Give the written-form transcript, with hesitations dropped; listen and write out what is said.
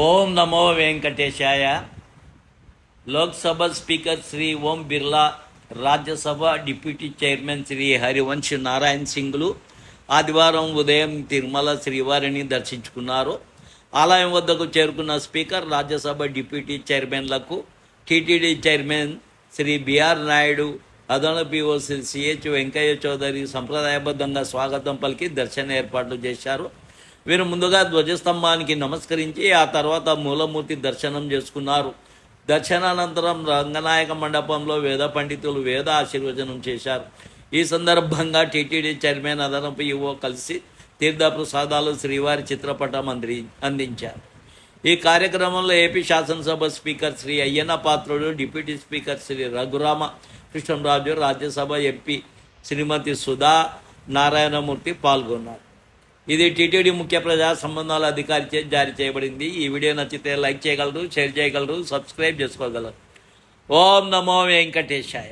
ఓం నమో వెంకటేశాయ. Lok Sabha speaker Shri Om Birla, Rajya Sabha deputy chairman Shri Harivansh Narayan సింగ్లు ఆదివారం ఉదయం తిరుమల శ్రీవారిని దర్శించుకున్నారు. ఆలయం వద్దకు చేరుకున్న స్పీకర్ రాజ్యసభ డిప్యూటీ చైర్మన్లకు TTD chairman Shri BR Naidu, అదనపు పిఓ శ్రీ సిహెచ్ వెంకయ్య చౌదరి సంప్రదాయబద్ధంగా స్వాగతం పలికి దర్శన ఏర్పాట్లు చేశారు. వీరు ముందుగా ధ్వజస్తంభానికి నమస్కరించి ఆ తర్వాత మూలమూర్తి దర్శనం చేసుకున్నారు. దర్శనానంతరం రంగనాయక మండపంలో వేద పండితులు వేద ఆశీర్వచనం చేశారు. ఈ సందర్భంగా టీటీడీ చైర్మన్ అదనపు ఈవో కలిసి తీర్థప్రసాదాలు శ్రీవారి చిత్రపటం అందించారు. ఈ కార్యక్రమంలో ఏపీ శాసనసభ speaker Shri Ayyanna Patrudu, deputy speaker Shri Raghurama Krishnam Raju, Rajya Sabha MP Shrimati Sudha Narayana Murthy పాల్గొన్నారు. ఇది టీటీడీ ముఖ్య ప్రజా సంబంధాల అధికారిచే జారీ చేయబడింది. ఈ వీడియో నచ్చితే లైక్ చేయగలరు, షేర్ చేయగలరు, సబ్స్క్రైబ్ చేసుకోగలరు. ఓం నమో వెంకటేశాయ.